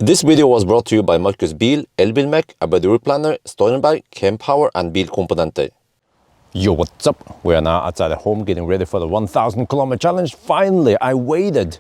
This video was brought to you by Markus Bil, Elbilmek, ABRP Planner, Steurenberg, Kempower and Bilkomponenter. Yo, what's up? We are now outside the home getting ready for the 1000 kilometer challenge. Finally, I waited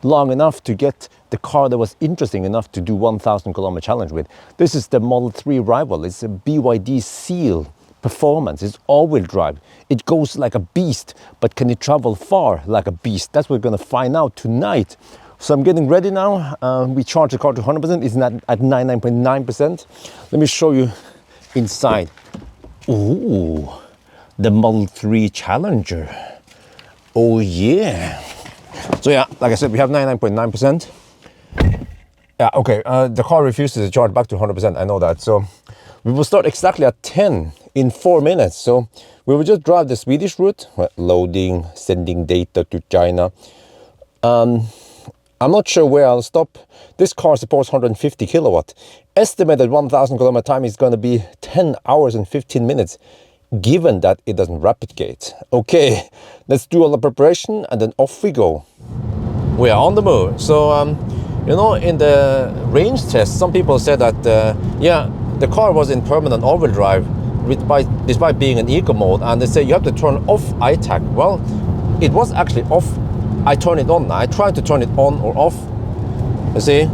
long enough to get the car that was interesting enough to do 1000 kilometer challenge with. This is the Model 3 rival. It's a BYD Seal Performance. It's all-wheel drive. It goes like a beast, but can it travel far like a beast? That's what we're gonna find out tonight. So I'm getting ready now. We charged the car to 100%. It's not at 99.9%. Let me show you inside. Ooh, the Model 3 Challenger. Oh yeah. So yeah, like I said, we have 99.9%. Yeah, okay, the car refuses to charge back to 100%, I know that. So we will start exactly at 10 in 4 minutes. So we will just drive the Swedish route, loading, sending data to China. I'm not sure where I'll stop. This car supports 150 kilowatt. Estimated 1000 kilometer time is going to be 10 hours and 15 minutes, given that it doesn't rapid gate. Okay, let's do all the preparation and then off we go. We are on the move. So, you know, in the range test, some people said that, yeah, the car was in permanent all-wheel drive despite being in eco mode, and they say you have to turn off ITAC. Well, it was actually off. I turn it on. I try to turn it on or off. You see,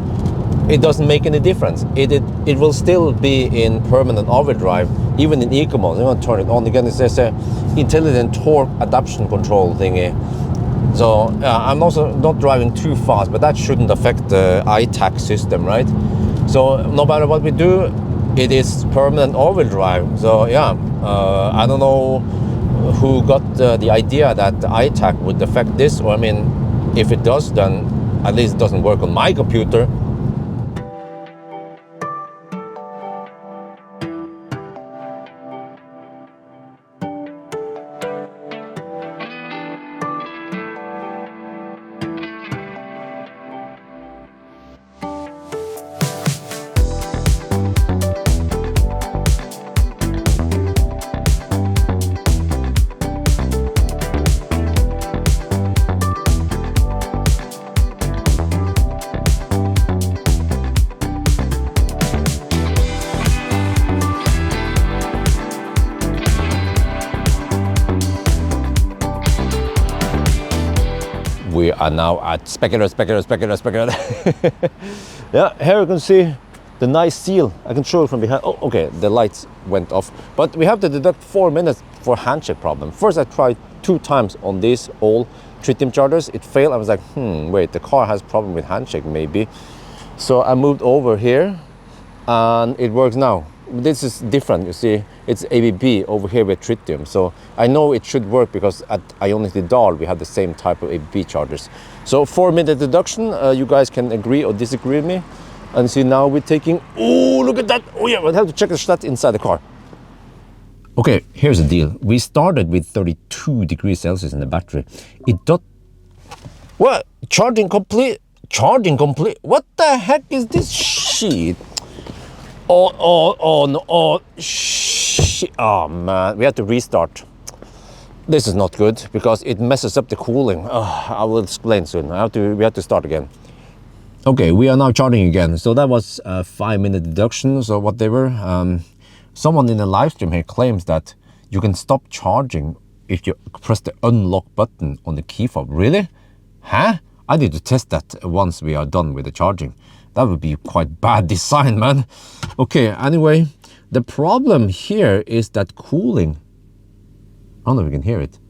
it doesn't make any difference. It will still be in permanent all-wheel drive, even in eco mode. You want to turn it on again. It says intelligent torque adaptation control thingy. So I'm also not driving too fast, but that shouldn't affect the ITAC system, right? So no matter what we do, it is permanent all-wheel drive. So yeah, I don't know who got the idea that the ITAC would affect this, or I mean, if it does, then at least it doesn't work on my computer. We are now at Specular. Yeah, here you can see the nice seal. I can show it from behind. Oh, okay, the lights went off. But we have to deduct 4 minutes for handshake problem. First, I tried 2 times on these all tritium chargers. It failed. I was like, wait, the car has problem with handshake maybe. So I moved over here and it works now. This is different, you see, it's ABRP over here with tritium. So I know it should work because at Ioniq we have the same type of ABRP chargers. So 4 minute deduction, you guys can agree or disagree with me. And see, now we're taking, oh, look at that. Oh yeah, we'll have to check the stats inside the car. Okay, here's the deal. We started with 32 degrees Celsius in the battery. What? Charging complete. What the heck is this shit? Oh, shit. Oh man, we have to restart. This is not good because it messes up the cooling. I will explain soon. We have to start again. Okay, we are now charging again. So that was a 5 minute deduction, so whatever. Someone in the live stream here claims that you can stop charging if you press the unlock button on the key fob. Really? Huh? I need to test that once we are done with the charging. That would be quite bad design, man. Okay, anyway, the problem here is that cooling, I don't know if you can hear it.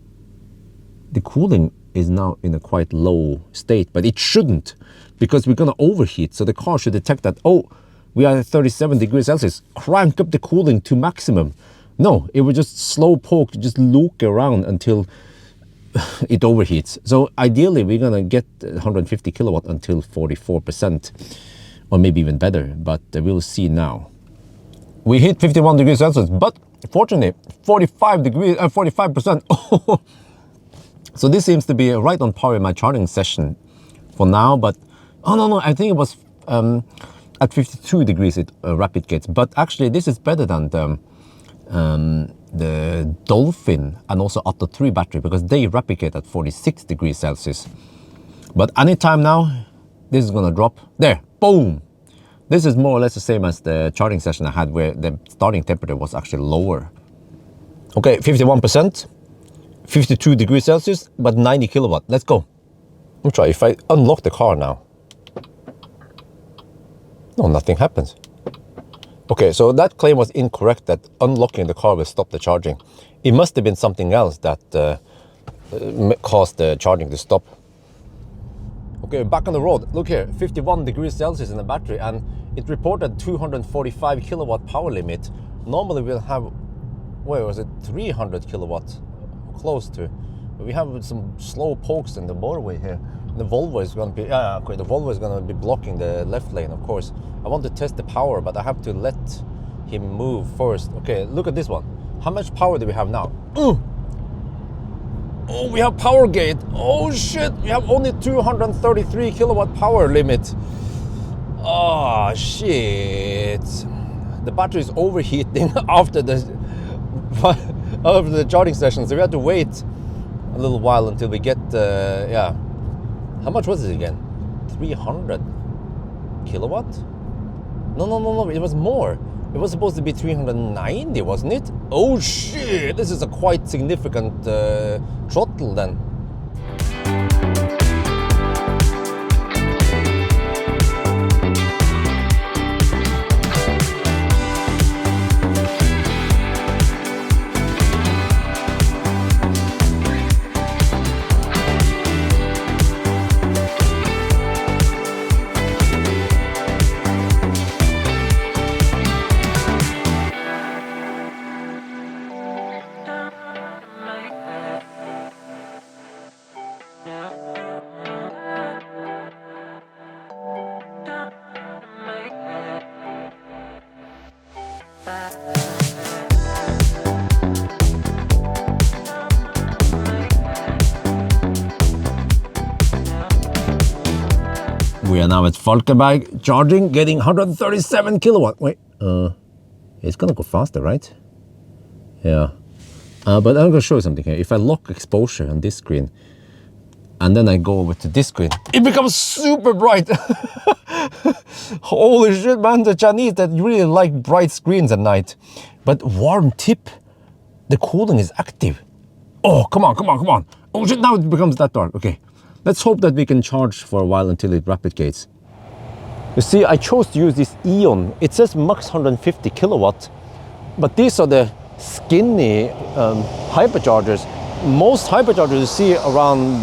The cooling is now in a quite low state, but it shouldn't, because we're gonna overheat. So the car should detect that, oh, we are at 37 degrees Celsius, crank up the cooling to maximum. No, it will just slow poke, just look around until it overheats. So ideally, we're gonna get 150 kilowatt until 44%, or maybe even better, but we'll see now. We hit 51 degrees Celsius, but fortunately, 45%. So this seems to be right on par with my charging session for now, but, oh no, I think it was at 52 degrees it rapid gates, but actually this is better than the Dolphin and also Atto 3 battery, because they replicate at 46 degrees Celsius. But anytime now, this is gonna drop. There, boom! This is more or less the same as the charging session I had where the starting temperature was actually lower. Okay, 51%, 52 degrees Celsius, but 90 kilowatt. Let's go. Let me try. If I unlock the car now. No, nothing happens. Okay, so that claim was incorrect, that unlocking the car will stop the charging. It must have been something else that caused the charging to stop. Okay, back on the road. Look here, 51 degrees Celsius in the battery, and it reported 245 kilowatt power limit. Normally we'll have, where was it, 300 kilowatt, close to. We have some slow pokes in the motorway here. The Volvo is going to be, okay, the Volvo is going to be blocking the left lane, of course. I want to test the power, but I have to let him move first. Okay, look at this one. How much power do we have now? Oh, we have power gate. Oh shit, we have only 233 kilowatt power limit. Oh shit. The battery is overheating after the charging session, so we have to wait a little while until we get, yeah. How much was it again? 300 kilowatt? No, it was more. It was supposed to be 390, wasn't it? Oh shit, this is a quite significant throttle then. We are now at Falkenberg charging, getting 137 kilowatt. Wait, it's gonna go faster, right? Yeah. But I'm gonna show you something here. If I lock exposure on this screen, and then I go over to this screen, it becomes super bright. Holy shit, man, the Chinese that really like bright screens at night. But warm tip, the cooling is active. Oh, come on. Oh shit, now it becomes that dark. Okay. Let's hope that we can charge for a while until it rapid gates. You see, I chose to use this Ion. It says max 150 kilowatt, but these are the skinny hyperchargers. Most hyperchargers you see around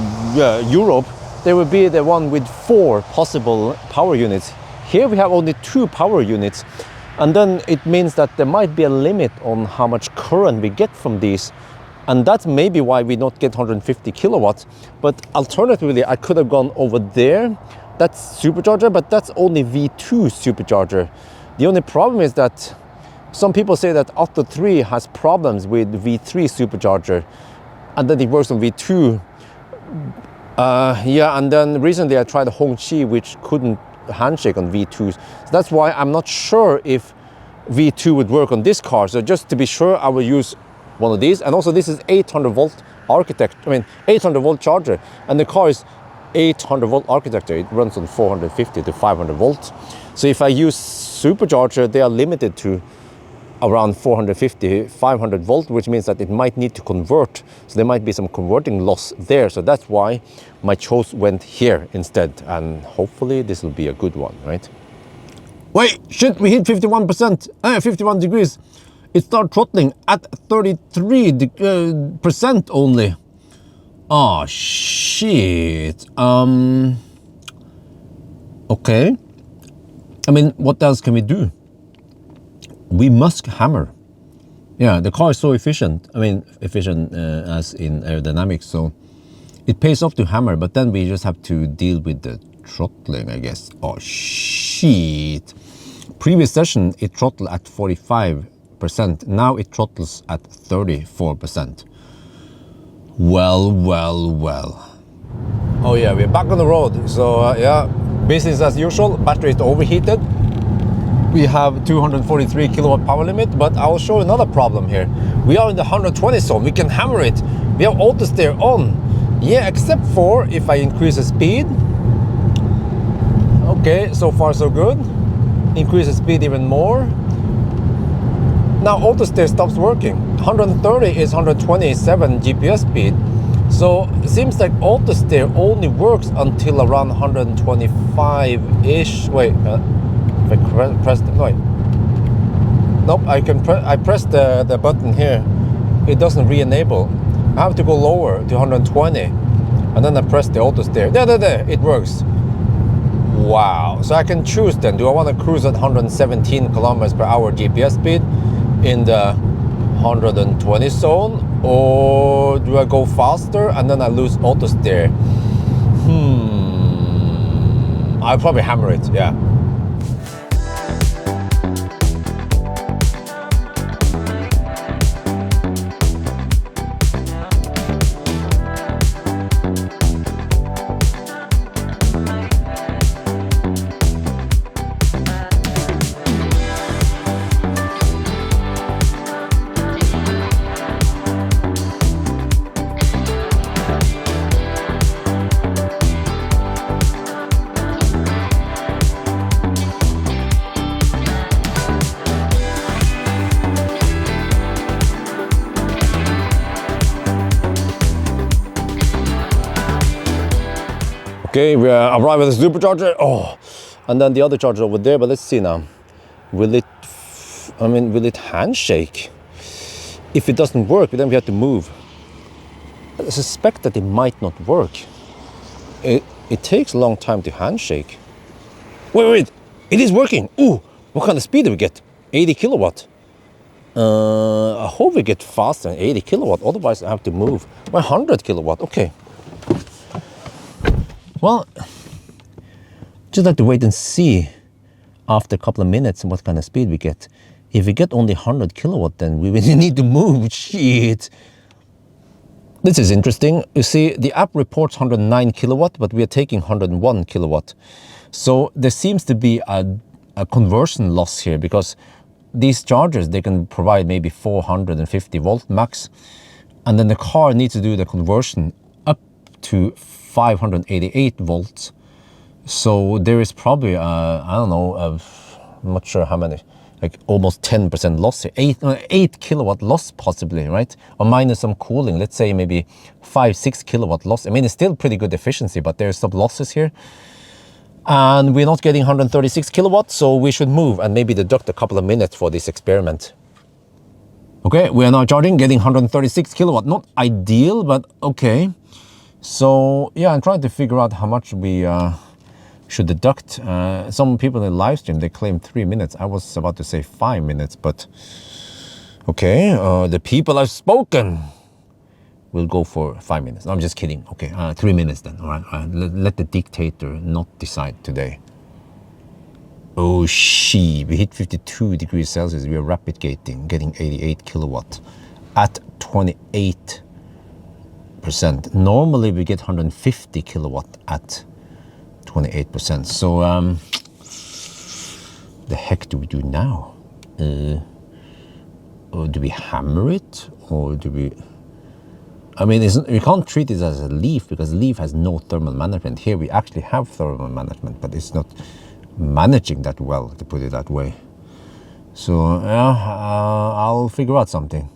Europe, they will be the one with 4 possible power units. Here we have only 2 power units, and then it means that there might be a limit on how much current we get from these. And that's maybe why we don't get 150 kilowatts. But alternatively, I could have gone over there. That's supercharger, but that's only V2 supercharger. The only problem is that some people say that Atto 3 has problems with V3 supercharger, and then it works on V2. Yeah, and then recently I tried Hongqi, which couldn't handshake on V2s. So that's why I'm not sure if V2 would work on this car. So just to be sure, I will use one of these. And also this is 800 volt 800 volt charger, and the car is 800 volt architecture. It runs on 450 to 500 volts. So if I use supercharger, they are limited to around 450, 500 volt, which means that it might need to convert. So there might be some converting loss there. So that's why my choice went here instead. And hopefully this will be a good one, right? Wait, shit, we hit 51%, 51 degrees. It started throttling at 33% only. Oh shit. Okay. I mean, what else can we do? We must hammer. Yeah, the car is so efficient. I mean, efficient as in aerodynamics, so it pays off to hammer, but then we just have to deal with the throttling, I guess. Oh shit. Previous session, it throttled at 45%. Now it throttles at 34%. Well. Oh yeah, we're back on the road. So yeah, business as usual. Battery is overheated. We have 243 kilowatt power limit, but I'll show another problem here. We are in the 120 zone. We can hammer it. We have auto steer on. Yeah, except for if I increase the speed. Okay, so far so good. increase the speed even more. Now auto steer stops working. 130 is 127 GPS speed. So it seems like auto steer only works until around 125-ish. Wait, if I press the, wait. Nope, I press the button here. It doesn't re-enable. I have to go lower to 120 and then I press the auto steer. There, it works. Wow. So I can choose then, do I want to cruise at 117 kilometers per hour GPS speed in the 120 zone, or do I go faster and then I lose auto steer? I'll probably hammer it, yeah. Okay, we arrive at the supercharger. Oh, and then the other charger over there. But let's see now. Will it handshake? If it doesn't work, then we have to move. I suspect that it might not work. It takes a long time to handshake. Wait, it is working. Ooh, what kind of speed do we get? 80 kilowatt. I hope we get faster than 80 kilowatt. Otherwise, I have to move. 100 kilowatt. Okay. Well, just have to wait and see after a couple of minutes what kind of speed we get. If we get only 100 kilowatt, then we really need to move. Shit. This is interesting. You see, the app reports 109 kilowatt, but we are taking 101 kilowatt. So there seems to be a conversion loss here, because these chargers, they can provide maybe 450 volt max. And then the car needs to do the conversion up to 588 volts. So there is probably, I don't know, I'm not sure how many, like almost 10% loss here. 8 kilowatt loss possibly, right? Or minus some cooling, let's say maybe 5-6 kilowatt loss. I mean, it's still pretty good efficiency, but there's some losses here. And we're not getting 136 kilowatts, so we should move and maybe deduct a couple of minutes for this experiment. Okay, we are now charging, getting 136 kilowatt. Not ideal, but okay. So yeah, I'm trying to figure out how much we should deduct. Some people in the live stream, they claim 3 minutes. I was about to say 5 minutes, but okay, the people have spoken. We'll go for 5 minutes. No, I'm just kidding. Okay, 3 minutes then. All right, let the dictator not decide today. Oh, we hit 52 degrees Celsius. We are rapid gating, getting 88 kilowatt at 28%. Normally we get 150 kilowatt at 28%. So the heck do we do now? Or do we hammer it, or do we? I mean, we can't treat it as a Leaf, because Leaf has no thermal management. Here we actually have thermal management, but it's not managing that well, to put it that way. So yeah, I'll figure out something.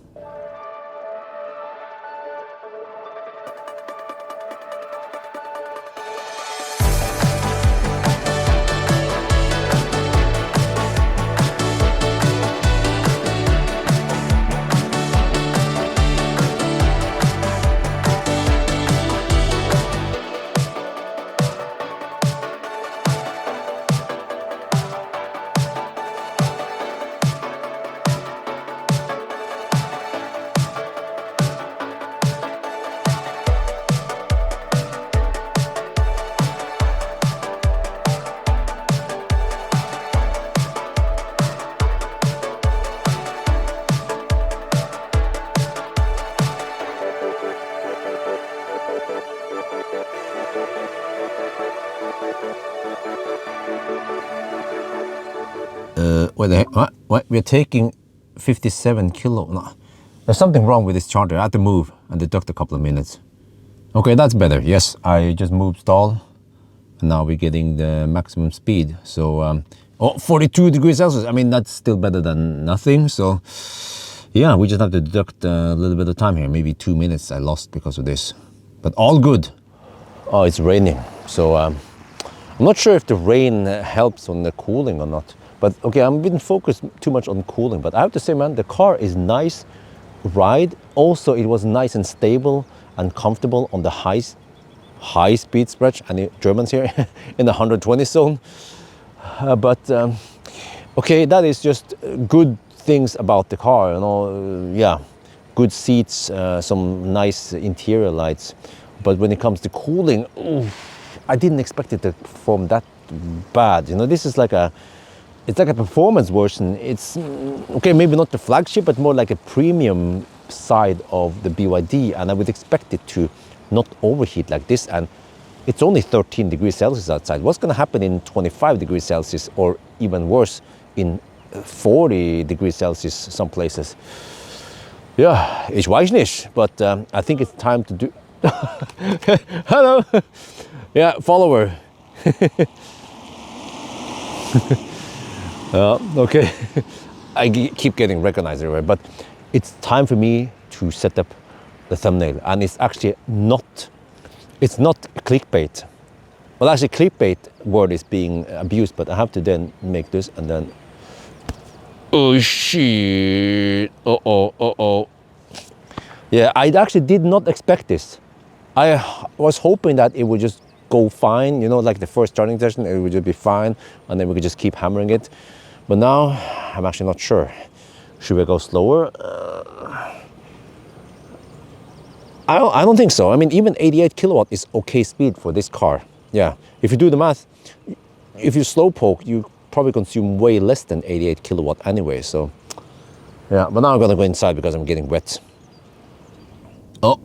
What the heck? What? We're taking 57 kilo. No, there's something wrong with this charger. I had to move and deduct a couple of minutes. Okay, that's better. Yes, I just moved stall, and now we're getting the maximum speed. So Oh, 42 degrees Celsius. I mean, that's still better than nothing. So yeah, we just have to deduct a little bit of time here. Maybe 2 minutes I lost because of this, but all good. Oh, it's raining. So I'm not sure if the rain helps on the cooling or not. But okay, I've been focused too much on cooling. But I have to say, man, the car is nice ride. Also, it was nice and stable and comfortable on the high speed stretch. And the Germans here in the 120 zone. Okay, that is just good things about the car, you know. Yeah, good seats, some nice interior lights. But when it comes to cooling, I didn't expect it to perform that bad. You know, this is like it's like a performance version. It's okay, maybe not the flagship, but more like a premium side of the BYD, and I would expect it to not overheat like this. And it's only 13 degrees Celsius outside. What's going to happen in 25 degrees Celsius, or even worse, in 40 degrees Celsius some places? Yeah, ich weiß nicht, but I think it's time to do. Hello. Yeah, follower. Okay. I keep getting recognized everywhere, but it's time for me to set up the thumbnail, and it's actually not. It's not clickbait. Well, actually, clickbait word is being abused, but I have to then make this and then. Oh shit! Uh-oh. Yeah, I actually did not expect this. I was hoping that it would just go fine, you know, like the first starting session, it would just be fine, and then we could just keep hammering it. But now, I'm actually not sure. Should we go slower? I don't think so. I mean, even 88 kilowatt is okay speed for this car. Yeah, if you do the math, if you slow poke, you probably consume way less than 88 kilowatt anyway. So, yeah, but now I'm gonna go inside because I'm getting wet. Oh,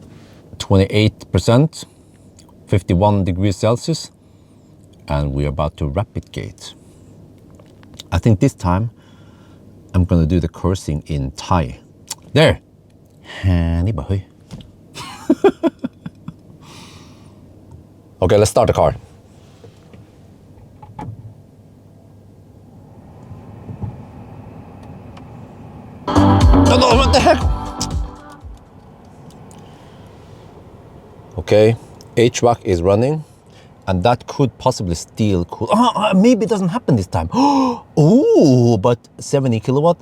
28%, 51 degrees Celsius, and we're about to rapid gate. I think this time I'm gonna do the cursing in Thai. There. Okay, let's start the car. No, what the heck? Okay, HVAC is running, and that could possibly steal cool. Maybe it doesn't happen this time. Oh, but 70 kilowatt,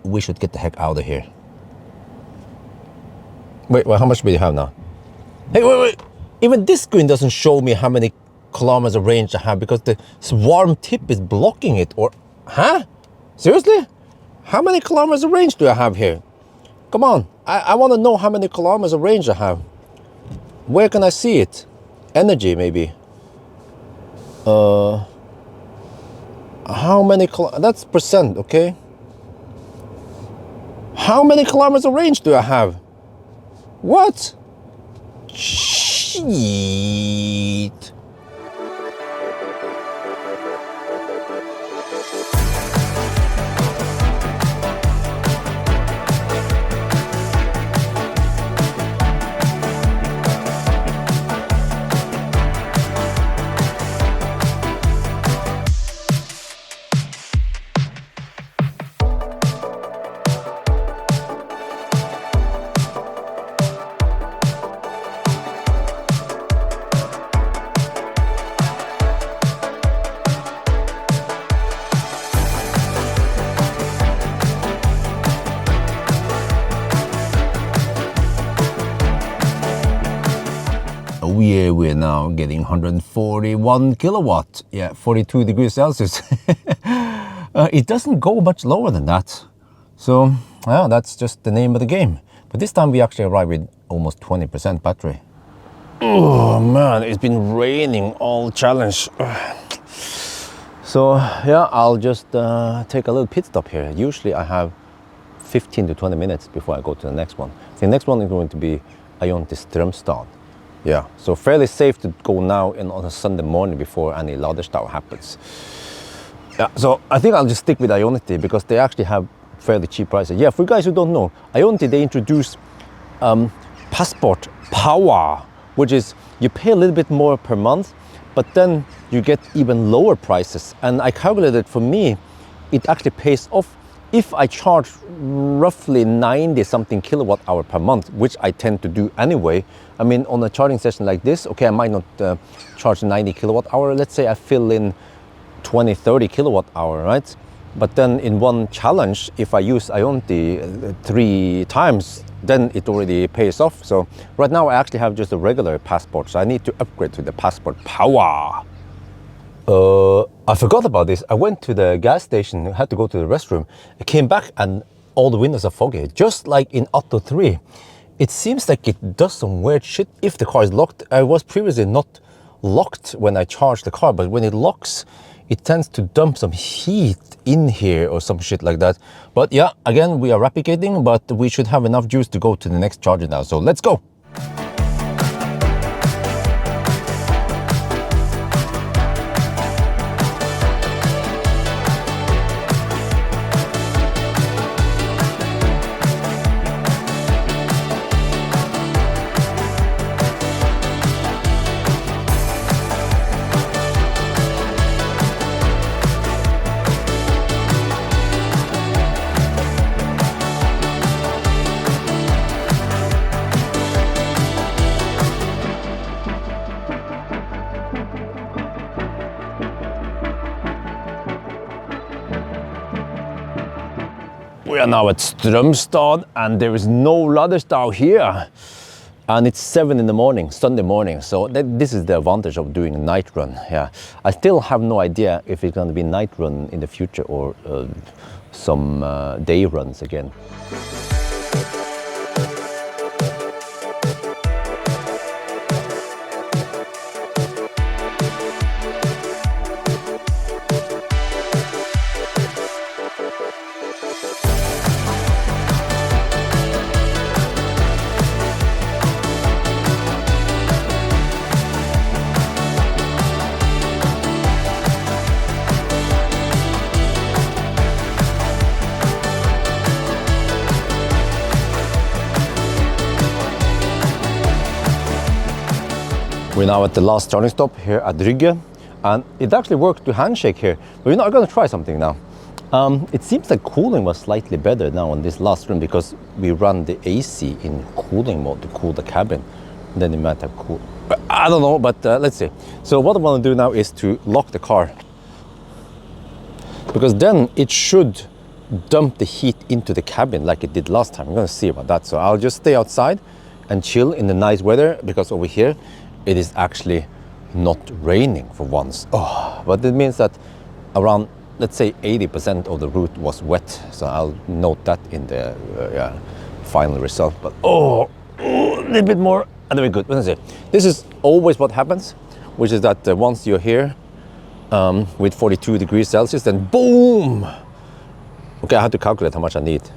we should get the heck out of here. Wait, how much do you have now? Hey, wait. Even this screen doesn't show me how many kilometers of range I have because the warm tip is blocking it. Or, huh? Seriously? How many kilometers of range do I have here? Come on, I want to know how many kilometers of range I have. Where can I see it? Energy, maybe. How many that's percent, okay? How many kilometers of range do I have? What? Shit. We're now getting 141 kilowatt. Yeah, 42 degrees Celsius. It doesn't go much lower than that. So, yeah, that's just the name of the game. But this time we actually arrived with almost 20% battery. Oh man, it's been raining all challenge. So, yeah, I'll just take a little pit stop here. Usually I have 15 to 20 minutes before I go to the next one. The next one is going to be Ioniq Strømstad. Yeah, so fairly safe to go now on a Sunday morning before any ladestau happens. Yeah, so I think I'll just stick with Ioniq because they actually have fairly cheap prices. Yeah, for you guys who don't know, Ioniq, they introduced Passport Power, which is you pay a little bit more per month, but then you get even lower prices. And I calculated for me, it actually pays off if I charge roughly 90 something kilowatt hour per month, which I tend to do anyway. I mean, on a charging session like this, okay, I might not charge 90 kilowatt hour. Let's say I fill in 20, 30 kilowatt hour, right? But then in one challenge, if I use Ioniq 3 times, then it already pays off. So right now I actually have just a regular Passport, so I need to upgrade to the Passport Power. I forgot about this. I went to the gas station, had to go to the restroom. I came back and all the windows are foggy, just like in Atto 3. It seems like it does some weird shit if the car is locked. I was previously not locked when I charged the car, but when it locks, it tends to dump some heat in here or some shit like that. But yeah, again, we are replicating, but we should have enough juice to go to the next charger now. So let's go. We are now at Strømstad and there is no ladestav here. And it's 7 in the morning, Sunday morning. So this is the advantage of doing a night run. Yeah, I still have no idea if it's going to be night run in the future or some day runs again. We're now at the last charging stop here at Rygge, and it actually worked to handshake here, but we're not going to try something now. It seems like cooling was slightly better now on this last run because we run the AC in cooling mode to cool the cabin. Then it might have cool. I don't know, but let's see. So what I want to do now is to lock the car, because then it should dump the heat into the cabin like it did last time. I'm going to see about that. So I'll just stay outside and chill in the nice weather, because over here it is actually not raining for once. Oh, but it means that around, let's say 80% of the route was wet. So I'll note that in the final result. But a little bit more, and then we're good. Let's see. This is always what happens, which is that once you're here with 42 degrees Celsius, then boom. Okay, I had to calculate how much I need.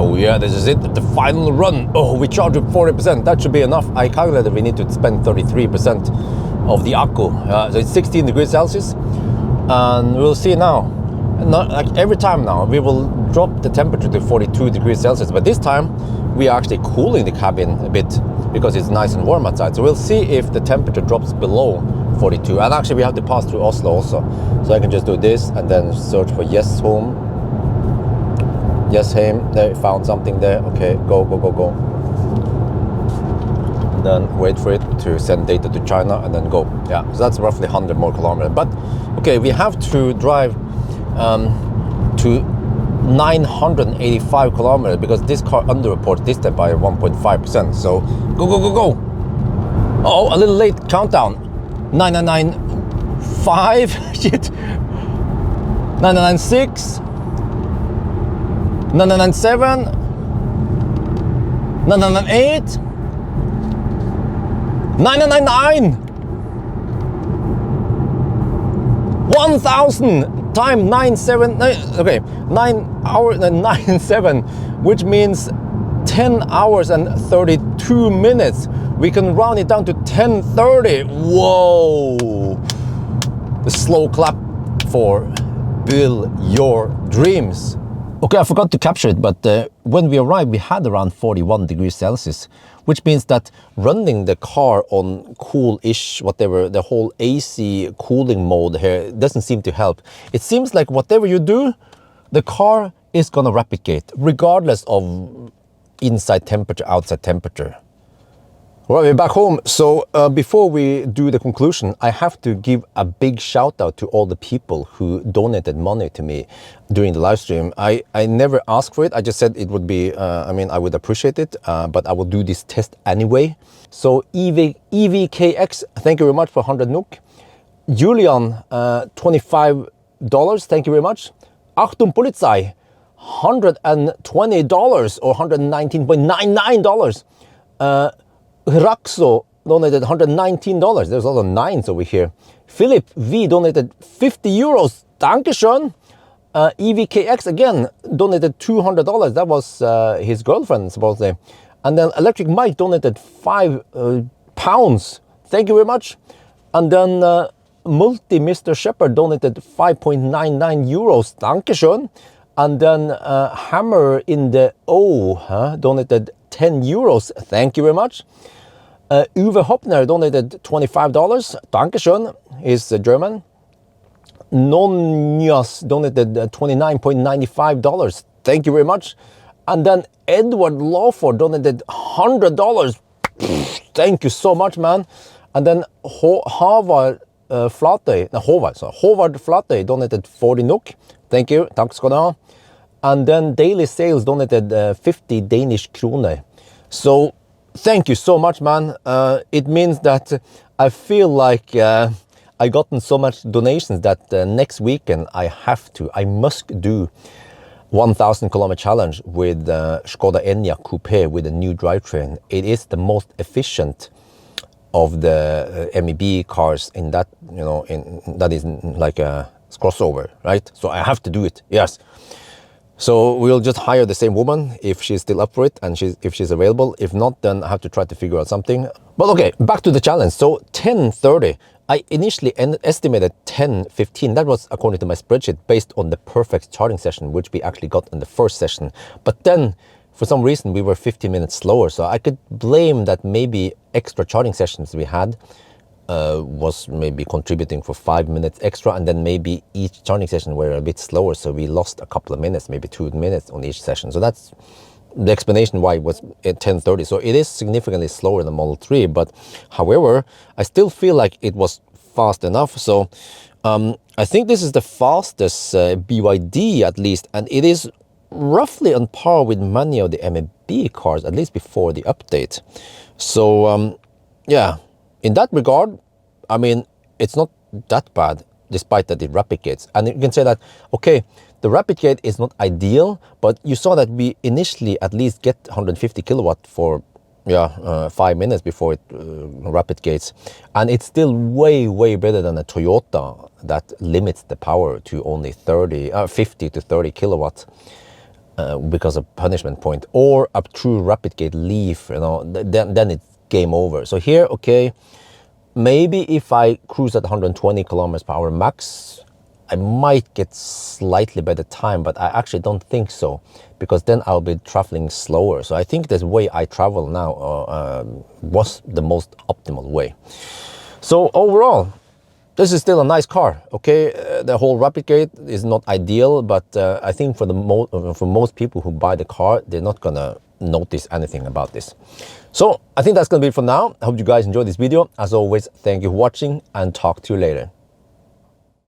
Oh yeah, this is it, the final run. Oh, we charge with 40%, that should be enough. I calculated we need to spend 33% of the akku. So it's 16 degrees Celsius. And we'll see now. Not like every time now, we will drop the temperature to 42 degrees Celsius. But this time, we are actually cooling the cabin a bit because it's nice and warm outside. So we'll see if the temperature drops below 42. And actually, we have to pass through Oslo also. So I can just do this and then search for yes home. Yes, Haim, they found something there. Okay, go. And then wait for it to send data to China and then go. Yeah, so that's roughly 100 more kilometers. But okay, we have to drive to 985 kilometers because this car underreports this time by 1.5%. So go. Oh, a little late countdown. 995. Shit. 996. 997, 998, 999, 1000 times 97. Okay, 9 hours and 97, which means 10 hours and 32 minutes. We can round it down to 10:30. Whoa! The slow clap for Build Your Dreams. Okay, I forgot to capture it, but when we arrived, we had around 41 degrees Celsius, which means that running the car on cool-ish, whatever, the whole AC cooling mode here doesn't seem to help. It seems like whatever you do, the car is gonna replicate, regardless of inside temperature, outside temperature. Well, we're back home. So before we do the conclusion, I have to give a big shout out to all the people who donated money to me during the live stream. I never asked for it. I just said it would be, I would appreciate it, but I will do this test anyway. So EVKX, thank you very much for 100 NOK. Julian, $25, thank you very much. Achtung Polizei, $120 or $119.99. Raxo donated $119. There's a lot of nines over here. Philip V donated 50 euros. Dankeschön. EVKX again donated $200. That was his girlfriend, supposedly. And then Electric Mike donated 5 pounds. Thank you very much. And then Multi Mr. Shepherd donated 5.99 euros. Dankeschön. And then Hammer in the O donated 10 euros. Thank you very much. Uwe Hoppner donated $25. Dankeschön. He's German. Nonjas donated $29.95. Thank you very much. And then Edward Lawford donated $100. Thank you so much, man. And then Håvard Flate donated 40 NOK. Thank you. Takk skal du ha. And then Daily Sales donated 50 Danish kroner. So thank you so much, man. It means that I feel like I gotten so much donations that next weekend I must do 1,000 kilometer challenge with Skoda Enyaq Coupe with a new drivetrain. It is the most efficient of the MEB cars in that, that is like a crossover, right? So I have to do it, yes. So we'll just hire the same woman if she's still up for it and if she's available. If not, then I have to try to figure out something. But okay, back to the challenge. So 10:30, I initially estimated 10:15. That was according to my spreadsheet based on the perfect charging session, which we actually got in the first session. But then for some reason we were 15 minutes slower. So I could blame that maybe extra charging sessions we had was maybe contributing for 5 minutes extra, and then maybe each charging session were a bit slower, so we lost a couple of minutes, maybe 2 minutes on each session. So that's the explanation why it was at 10:30. So it is significantly slower than Model 3, but however, I still feel like it was fast enough. So I think this is the fastest BYD at least, and it is roughly on par with many of the MEB cars, at least before the update. So yeah. In that regard, I mean, it's not that bad, despite that it replicates. And you can say that, okay, the replicate is not ideal, but you saw that we initially at least get 150 kilowatt for 5 minutes before it replicates. And it's still way, way better than a Toyota that limits the power to only 50 to 30 kilowatt because of punishment point, or a true replicate Leaf, then it's game over. So here, okay, maybe if I cruise at 120 kilometers per hour max, I might get slightly better time, but I actually don't think so, because then I'll be traveling slower. So I think this way I travel now was the most optimal way. So overall, this is still a nice car, okay? The whole replicate is not ideal, but I think for most people who buy the car, they're not gonna notice anything about this. So I think that's gonna be it for now. I hope you guys enjoyed this video. As always, thank you for watching, and talk to you later.